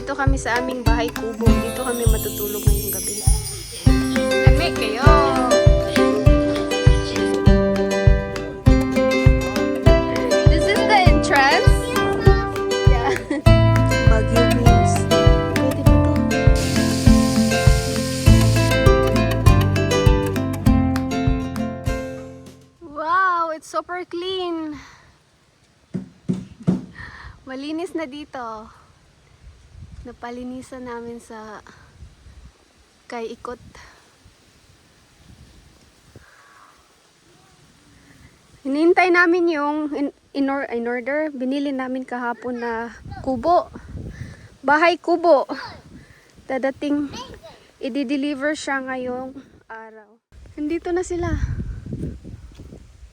Nandito kami sa aming bahay kubo. Dito kami matutulog ngayong gabi. Lami kayo! This is the entrance? Yeah. Baguio Wings. Pwede ba to? Wow! It's super clean! Malinis na dito. Napalinisan namin sa kay ikot. Hinintay namin yung in order. Binili namin kahapon na kubo. Bahay kubo. Dadating, i-deliver siya ngayong araw. Nandito na sila.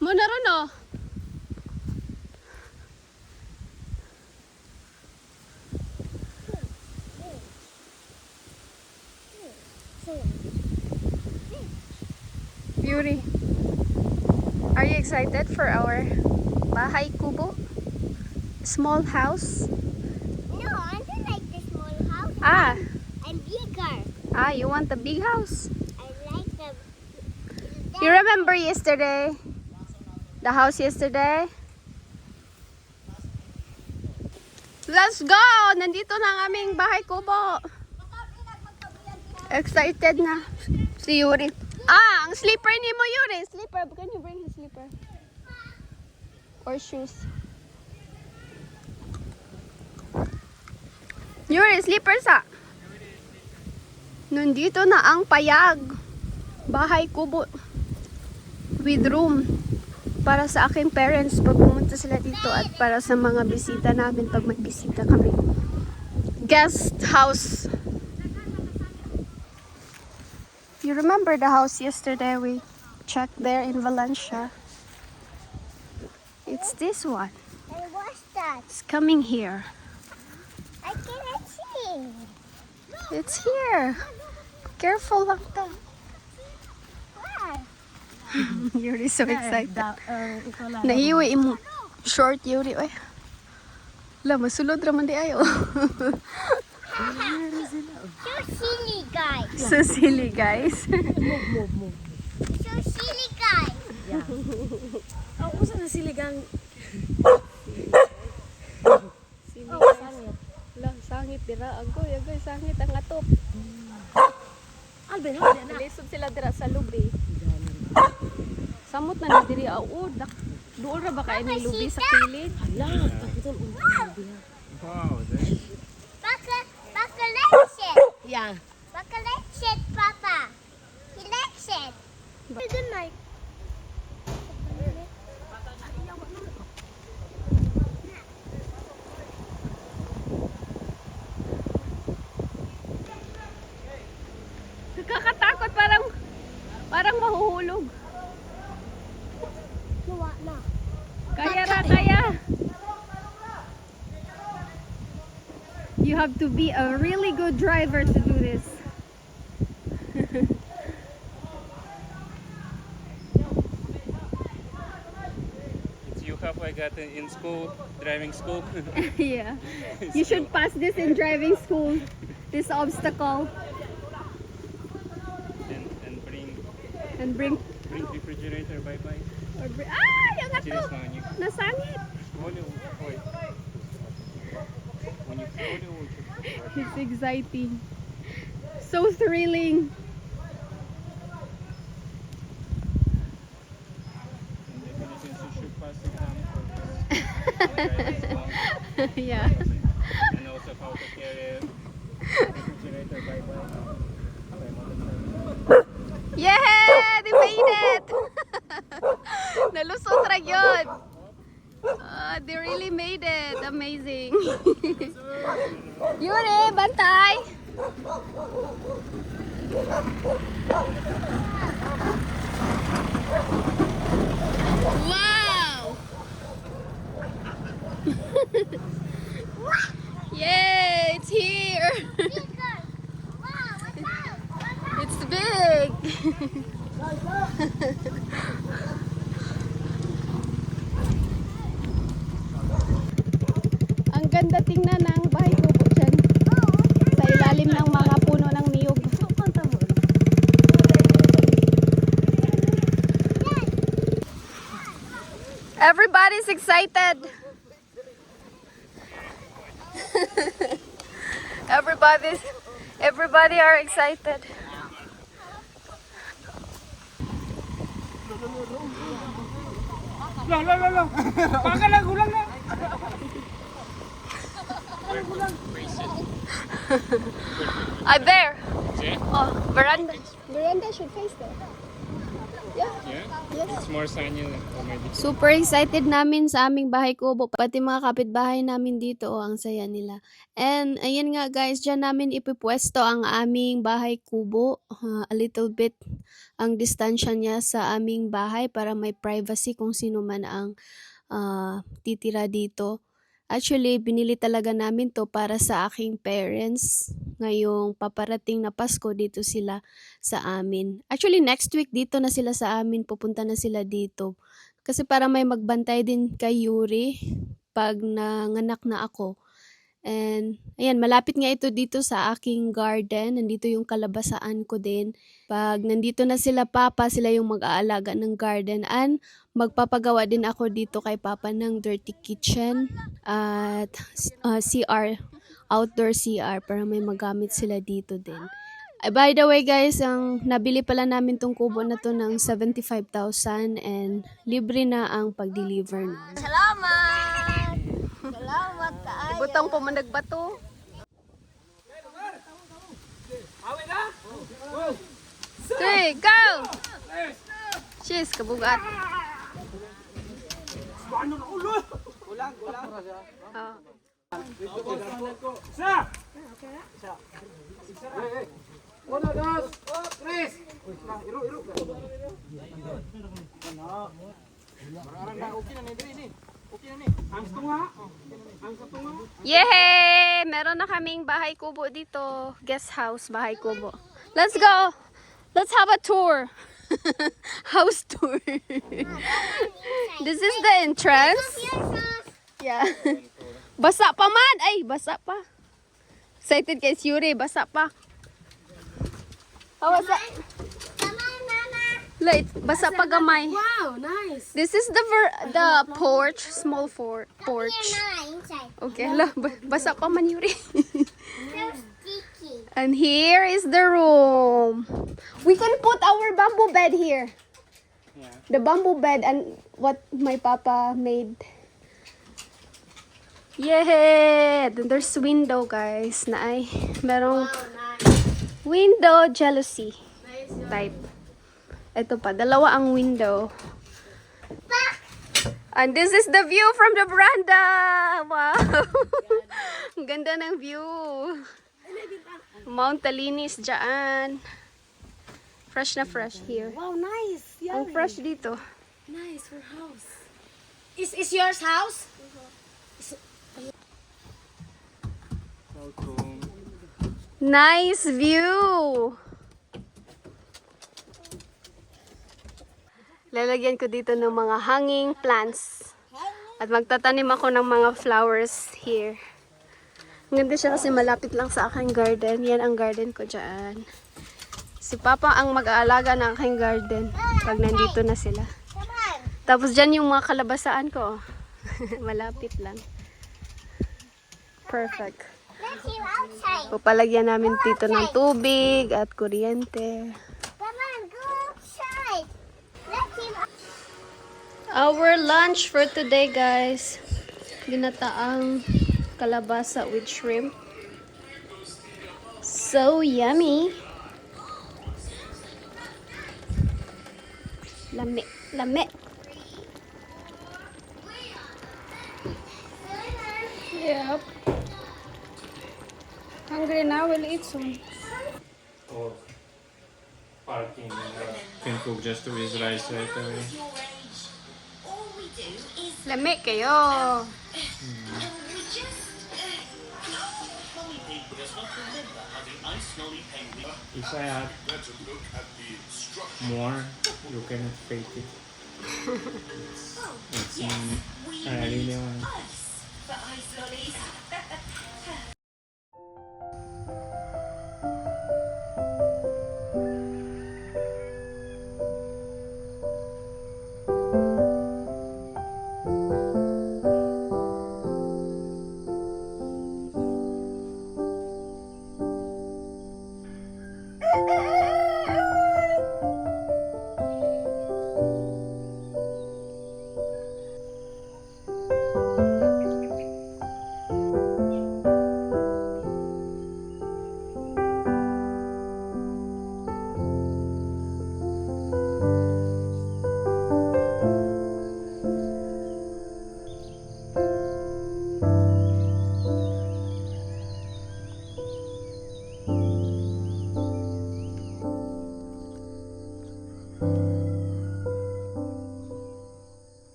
Muna ron oh. Yuri, are you excited for our bahay kubo? Small house? No, I don't like the small house. Ah, I'm bigger. you want the big house? I like the... You remember yesterday? The house yesterday? Let's go! Nandito na ang aming bahay kubo. Excited na si Yuri. Ang slipper ni mo, Yuri. Slipper. Can you bring his slipper? Or shoes? Yuri, slippers ah. Nandito na ang payag. Bahay kubo. With room. Para sa aking parents pag pumunta sila dito at para sa mga bisita namin pag may bisita kami. Guest house. You remember the house yesterday we checked there in Valencia? It's this one. And what's that? It's coming here. I cannot see. It's here. Careful lang ka. Where? Yuri so excited. Nahiwi mo. Short Yuri. Oy. La, masulod raman di ayo. So silly, guys. So silly, guys. Move. So silly, guys. Ang usa na siligang. Sangit. La, sangit dira. Agoy, sangit ang atop. Alben, ha? Lisod sila dira sa lubi. Samot na diri aud. Duol ra ba kay ni lubi sa kilid? Hala, pakitol unta biya. Wow, that's Papa likes it. Yeah. Papa likes it, Papa. He likes it. Good night. Nakakatakot, parang mahuhulog. Luwa na. Kaya. You have to be a really good driver to do this. you have I got in school, driving school. Yeah. You should pass this in driving school. This obstacle. and And bring refrigerator bye-bye. Yung ato! Serious naman yun. Nasangit! When you It's exciting. So thrilling. Yeah. And also how to carry refrigerator bye-bye. Yeah! They made it! Nalusot ra yun. They really made it. Amazing. Yuri, bantay! Wow! Yay! It's here! Bigger. Wow, what's that? It's big! Ang ganda tingnan ng bahay kubo dyan. Everybody's excited. Everybody are excited. Lang. Baka lang, gulang na. There. See? Oh, veranda. Veranda should face there. Yeah. Yeah? It's more sunny or maybe. Super excited namin sa aming bahay kubo. Pati mga kapitbahay namin dito, oh, ang saya nila. And ayan nga guys, dyan namin ipipwesto ang aming bahay kubo. A little bit ang distansya niya sa aming bahay para may privacy kung sino man ang titira dito. Actually, binili talaga namin to para sa aking parents. Ngayong paparating na Pasko, dito sila sa amin. Actually, next week dito na sila sa amin. Pupunta na sila dito. Kasi para may magbantay din kay Yuri pag nanganak na ako. And, ayan, malapit nga ito dito sa aking garden. Nandito yung kalabasaan ko din. Pag nandito na sila papa, sila yung mag-aalaga ng garden. And, magpapagawa din ako dito kay papa ng dirty kitchen at CR, outdoor CR para may magamit sila dito din. By the way guys, ang nabili pala namin tong kubo na to ng 75,000 and libre na ang pag-deliver nun. Salamat! Salamat kaayo. Butang pumanag ba to? Three, go! Cheers, kabugat. Una, dos, tres. Yay! Meron na kaming bahay kubo dito. Guest house, bahay kubo. Let's go! Let's have a tour. House tour. This is the entrance. Yeah. Basa pa man! Ay, basa pa. Excited kay Yuri, basa pa. Oh, basa. Come on, Mama. Late, basa pa gamay. Wow, nice. This is the porch, small porch. Here, Mama, inside. Okay, hala, basa pa man Yuri. So sticky. And here is the room. We can put our bamboo bed here. Yeah. The bamboo bed and what my papa made. Yay! Then there's window guys na ay merong window jealousy type. Ito pa, dalawa ang window. And this is the view from the veranda. Wow! Ang ganda ng view. Mount Talinis dyan. Fresh na fresh here. Wow, nice. Ang fresh dito. Nice for house. Is yours house? Nice view! Lalagyan ko dito ng mga hanging plants. At magtatanim ako ng mga flowers here. Ang ganda siya kasi malapit lang sa aking garden. Yan ang garden ko dyan. Si Papa ang mag-aalaga ng aking garden pag nandito na sila. Come on. Tapos dyan yung mga kalabasaan ko. Malapit lang. Perfect. Let's see outside. Papalagyan namin dito ng tubig at kuryente. Come on, go outside. Let's see. Our lunch for today, guys. Ginataang kalabasa with shrimp. So yummy. Lami, lami. Yep. Hungry now, we'll eat soon. Or parking. Can cook just to his rice right away. Lami kayo. If I had more, you cannot fake it. It's I really want.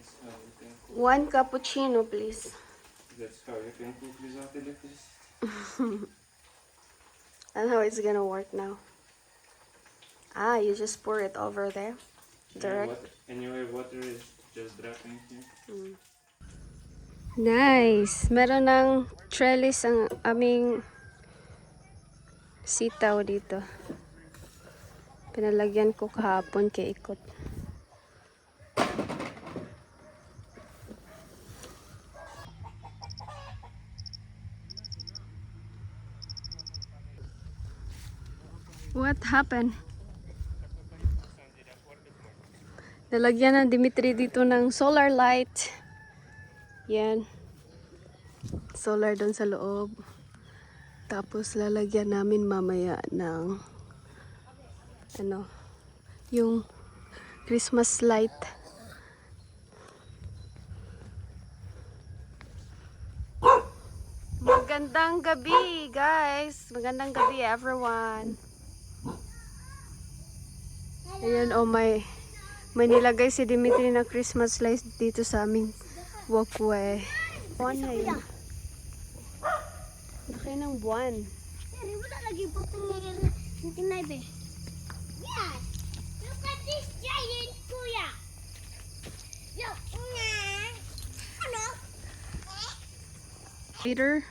That's how you can cook. One cappuccino, please. That's how you can cook without electricity. And how it's gonna work now. Ah, you just pour it over there. Direct. Anyway, water is just dropping here. Nice. Meron ng trellis ang aming sitaw dito. Pinalagyan ko kahapon kay ikot. What happened? Nalagyan ng Dimitri dito ng solar light. Yan. Solar doon sa loob. Tapos lalagyan namin mamaya ng ano, yung Christmas light. Magandang gabi, guys. Magandang gabi, everyone. Ayan, oh, may nilagay si Dimitri na Christmas lights dito sa aming walkway. Buwan na yun. Laki ng buwan. Pero wala lagi po yung tinay be. Yes! Look at this giant kuya! Look! Ano? Peter,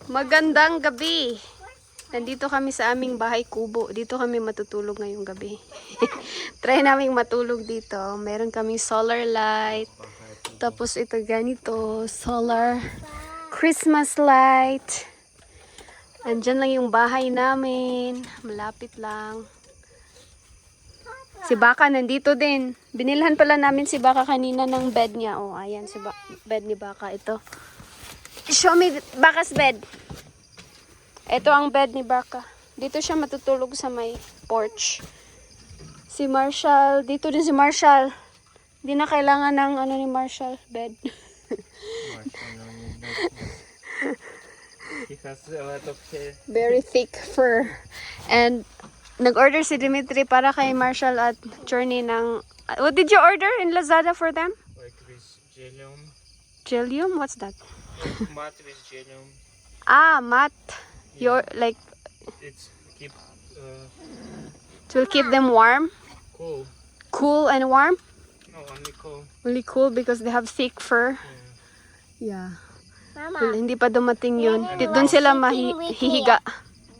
magandang gabi. Nandito kami sa aming bahay kubo. Dito kami matutulog ngayong gabi. Try naming matulog dito. Meron kaming solar light. Tapos ito ganito, solar Christmas light. Andyan lang yung bahay namin. Malapit lang. Si Baka nandito din. Binilhan pala namin si Baka kanina ng bed niya. Oh, ayan si bed ni Baka. Ito. Show me Baka's bed. Ito ang bed ni Baka. Dito siya matutulog sa may porch. Si Marshall, dito din si Marshall. Hindi na kailangan ng ano ni Marshall, bed. He has a lot of hair. Very thick fur. And nag-order si Dimitri para kay Marshall at Journey ng... What did you order in Lazada for them? Like this gelium. Gelium? What's that? Mat with gelium. Ah, mat. Your like It's keep it will keep them warm, cool. cool and warm. No, only cool. Really cool because they have thick fur. Yeah. Mama, Well, hindi pa dumating yun. Doon sila mahihiga.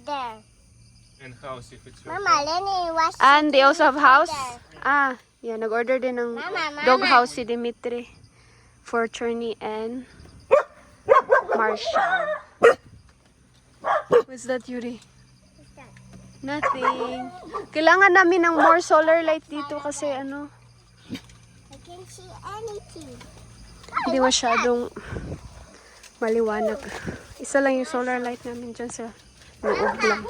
there. And house if it's Mama, Lenny was And they also have house. Ah, yeah. Nag-order din ng Mama, dog Mama. house si Dimitri for Journey and Marshall. What's that, Yuri? Nothing. Kailangan namin ng more solar light dito kasi ano, I can see anything. hindi masyadong maliwanag. Isa lang yung solar light namin dyan sa loob lang.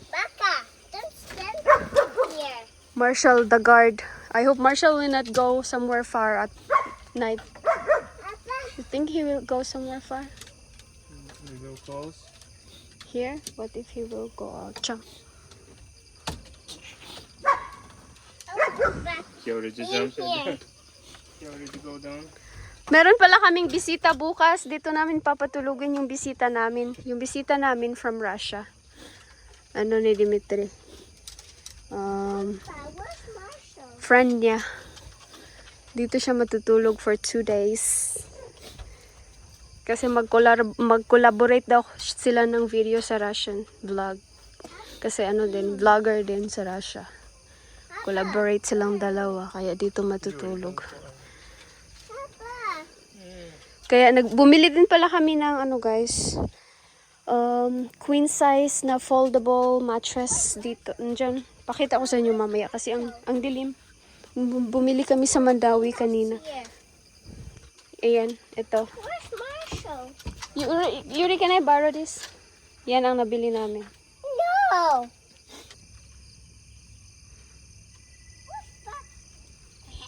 Baka, don't stand here. Marshall, the guard. I hope Marshall will not go somewhere far at night. Papa, You think he will go somewhere far? we go close. Here? What if he will go out? Jump. I want to go back He already in jumped here. down. He already go down. Meron pala kaming bisita bukas. Dito namin papatulugin yung bisita namin. Yung bisita namin from Russia. Ano ni Dimitri? Where's Marshall? Friend niya. Dito siya matutulog for 2 days. Kasi mag-collaborate daw sila ng video sa Russian vlog. Kasi ano din, vlogger din sa Russia. Collaborate silang dalawa, kaya dito matutulog. Papa, Kaya bumili din pala kami ng ano guys, queen size na foldable mattress dito. Nandyan, pakita ko sa inyo mamaya kasi ang dilim. Bumili kami sa Mandawi kanina. here. Ayan, ito. Where's Marshall? Yuri, can I borrow this? Yan ang nabili namin. No.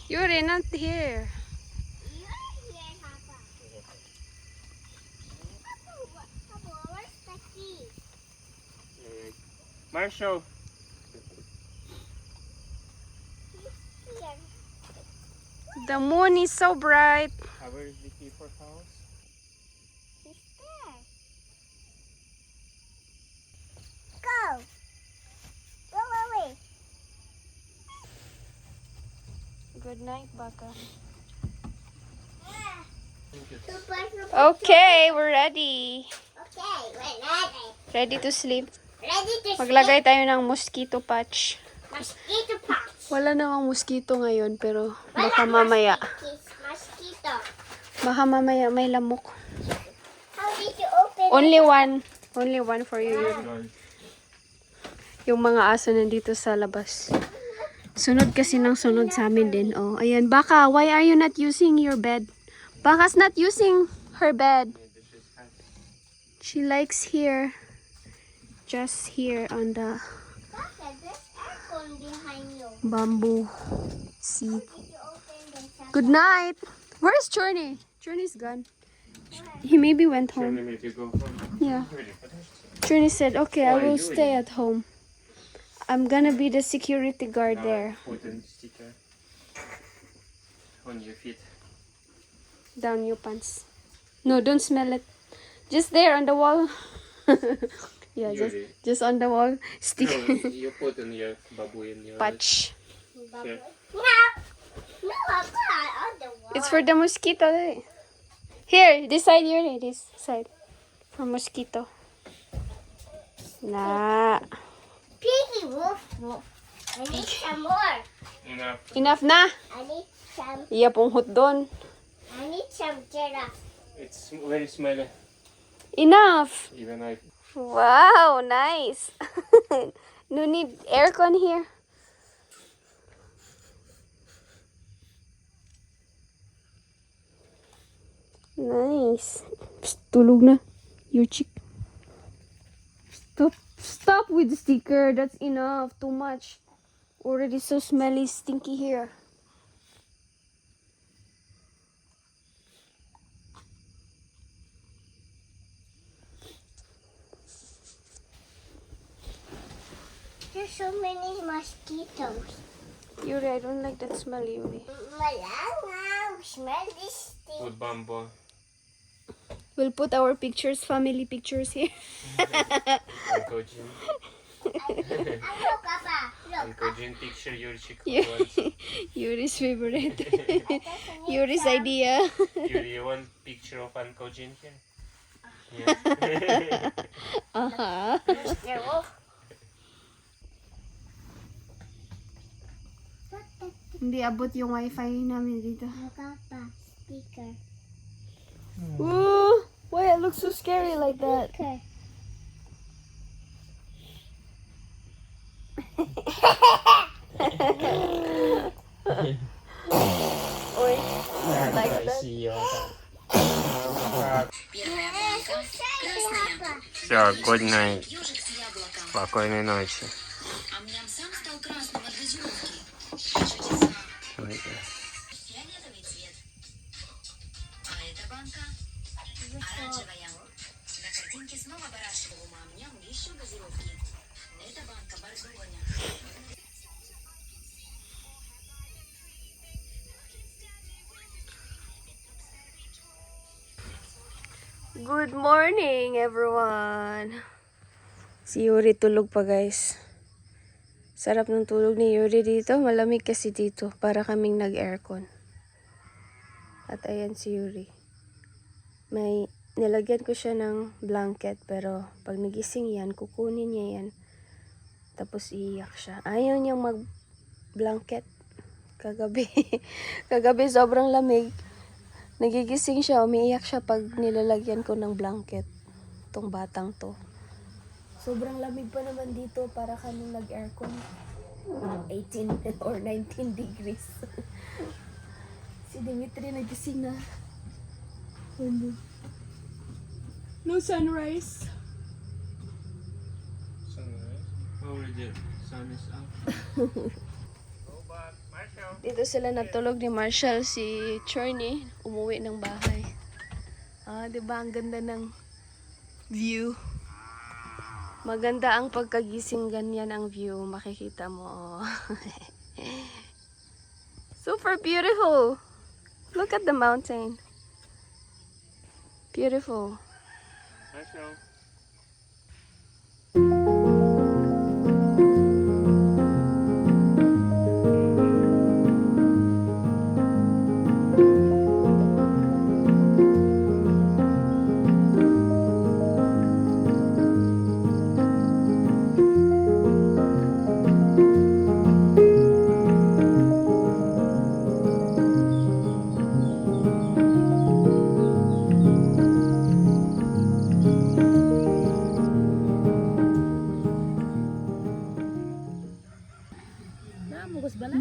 Yuri, not here. You're here, Papa. Papa, where's the key? Marshall. He's here. The moon is so bright. Where is the keeper house? He's there. Go. Go away. Good night, Baka. Okay, Okay, we're ready. we're ready. Ready to sleep. Ready to Maglagay tayo ng mosquito patch. Mosquito patch. Wala namang mosquito ngayon, pero baka mamaya. Mosquito. Baka mamaya may lamok. How did you open Only one. Only one for you. Lol. Yung mga aso nandito sa labas. Sunod kasi ng sunod sa amin din. Oh, ayan. Baka, why are you not using your bed? Baka's not using her bed. She likes here. Just here on the Papa, there's aircon behind you. bamboo seat. Did you open the Good night. Where's Journey? Journey's gone. He maybe went Show home. me if you go home. Yeah. Really? Journey said, okay, I What are will you stay doing? at home. I'm gonna be the security guard there. Put a sticker on your feet. Down your pants. No, don't smell it. Just there on the wall. Yeah, Yuri. just on the wall. No, Stick you put on your baboon. Your patch. Here. No, I'm not on the wall. It's for the mosquito. Eh. Here, this side, Yuri. This side. For mosquito. Nah. Piggy wolf. I need some more. Enough. Enough na. I need some. Iya pong hot doon. I need some giraffe. It's very smelly. Enough. Even I. Wow, nice. No need aircon here. Nice. Psst, tulog na. Your chick. Stop with the sticker. That's enough. Too much. Already so smelly, stinky here. There's so many mosquitoes. Yuri, I don't like that smell, Yuri. Malanga, smell this thing. Put bamboo. We'll put our pictures, family pictures here. Uncle Jin. Look, Papa. Look. Uncle Jin picture your chick Yeah. once. Yuri's favorite. Yuri's idea. You want picture of Uncle Jin here? Yeah. Uh-huh. Mr. Wolf. Hindi abot yung wifi namin dito. Papa, speaker. Ooh, why it looks so scary like that? Okay. Oy, like that. Все, good night. Спокойной ночи. Ам-ням сам стал красным от газировки. Фиолетовый цвет. А эта банка оранжевая. На картинке снова барашек. У ам-ням еще газировки. Эта банка бордовая. Good morning, everyone. Si Yuri tulog pa, guys. Sarap ng tulog ni Yuri dito. Malamig kasi dito. Para kaming nag-aircon. At ayan si Yuri. May nilagyan ko siya ng blanket. Pero pag nagising yan, kukunin niya yan. Tapos iiyak siya. Ayaw niyang mag-blanket. Kagabi. Kagabi sobrang lamig. Nagigising siya, umiiyak siya pag nilalagyan ko ng blanket. Tong batang to. Sobrang lamig pa naman dito para kaming nag-aircon. 18 or 19 degrees. Si Dimitri nagising na. No sunrise. Sunrise. Already sun is up. Dito sila natulog ni Marshall, si Chorny, umuwi ng bahay. Ah, 'di ba ang ganda ng view? Maganda ang pagkagising, ganyan ang view, makikita mo. Oh. Super beautiful. Look at the mountain. Beautiful. Marshall.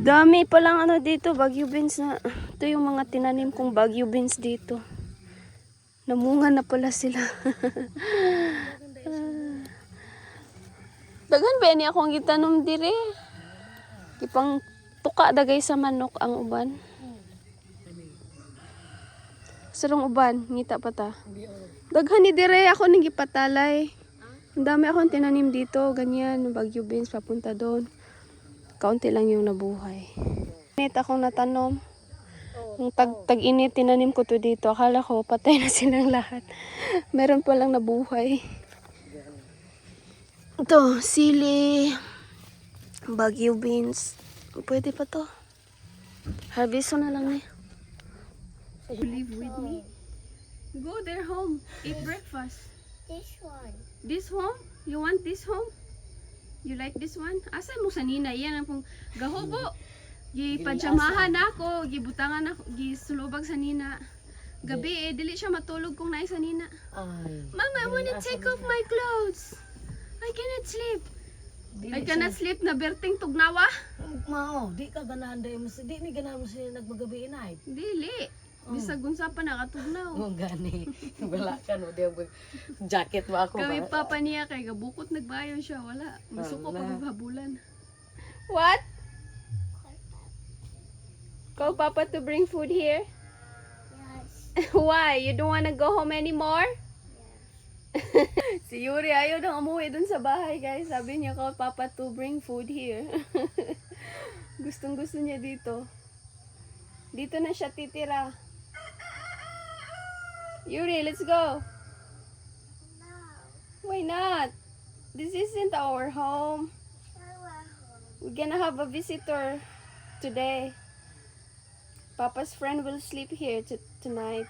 Dami palang ano dito, Baguio beans na. Ito yung mga tinanim kong Baguio beans dito. Namunga na pala sila. Dagan ba ni akong gitanom dire? Kipang tuka dagay sa manok ang uban. Sarong uban, ngita pa ta. Daghan ni dire ako ning gipatalay. Ang dami akong tinanim dito, ganyan, Baguio beans papunta doon. Kaunti lang yung nabuhay. Init akong natanom. Yung tag-init, tinanim ko to dito. Akala ko, patay na silang lahat. Meron palang nabuhay. Ito, sili. Baguio beans. Pwede pa to. Harvest na lang eh. Live with me. Go there home. Eat breakfast. This one. This home? You want this home? You like this one? Asa mo sa nina? Yan ang pong gahobo. Gipajamahan ako, gibutangan ako, gisulubag sa nina. Gabi dili siya matulog kung naay sa nina. Mama, I wanna take off my clothes. I cannot sleep. I cannot sleep na berting tugnawa. Mao, di ka ganahan dahil di ni ganahan mo sila nagmagabi inay. Dili. Bisag unsa pa nakatugnaw. Oh, gani. Wala ka no, di ang jacket mo ako. Kami papa niya kay gabukot nagbayon siya, wala. Gusto ko paghabulan. What? Call papa to bring food here? Yes. Why? You don't wanna go home anymore? Si Yuri ayaw nang umuwi dun sa bahay, guys. Sabi niya, call papa to bring food here. Gustong gusto niya dito. Dito na siya titira. Yuri, let's go. No. Why not? This isn't our home. We're gonna have a visitor today. Papa's friend will sleep here tonight.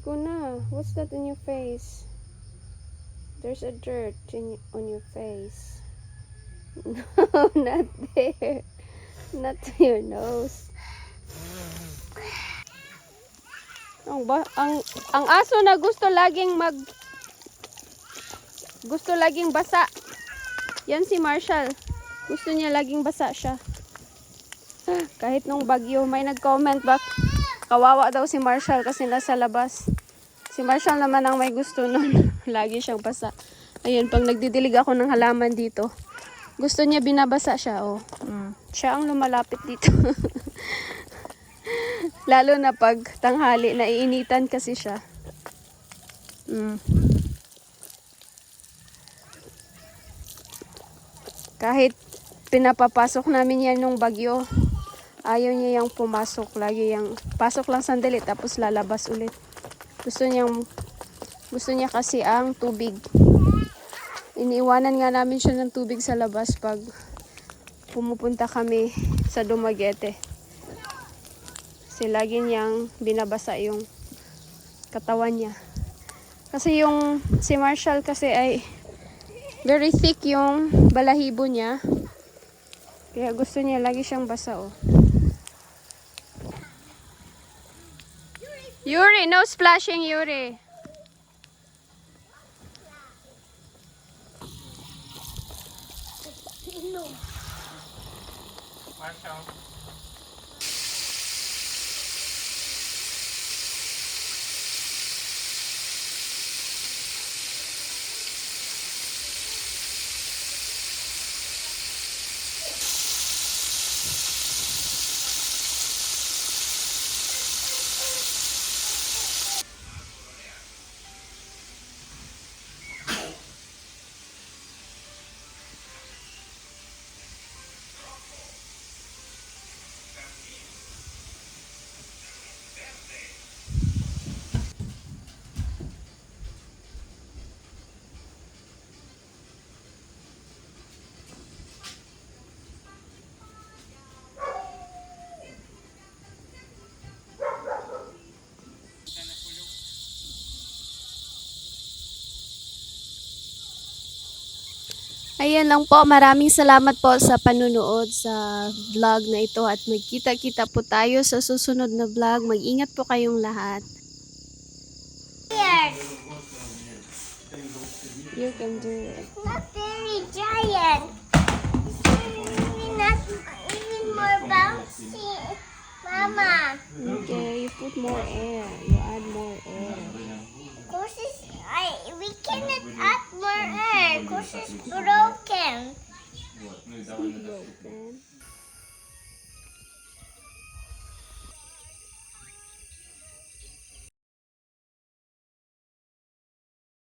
Go na. What's that in your face? There's a dirt on your face. No, not there. Not to your nose. Ang aso na gusto laging basa. Yan si Marshall. Gusto niya laging basa siya. Kahit nung bagyo, may nag-comment back. Kawawa daw si Marshall kasi nasa labas. Si Marshall naman ang may gusto nun. Lagi siyang basa. Ayun, pag nagdidilig ako ng halaman dito, gusto niya binabasa siya, oh. Siya ang lumalapit dito. Lalo na pag tanghali, naiinitan kasi siya. Kahit pinapapasok namin yan nung bagyo, ayaw niya yung pumasok. Lagi yung pasok lang sandali tapos lalabas ulit. Gusto niya kasi ang tubig. Iniiwanan nga namin siya ng tubig sa labas pag pumupunta kami sa Dumaguete. Kasi lagi niyang binabasa yung katawan niya. Kasi yung si Marshall kasi ay very thick yung balahibo niya. Kaya gusto niya lagi siyang basa, oh. Yuri, no splashing, Yuri. Marshall. Ayan lang po. Maraming salamat po sa panunood sa vlog na ito at magkita-kita po tayo sa susunod na vlog. Mag-ingat po kayong lahat. Here. You can do it. Not very giant. Not even more bouncy. Mama. Okay, you put more air. You add more air. Course we cannot add more air. Course it's broken. Broken.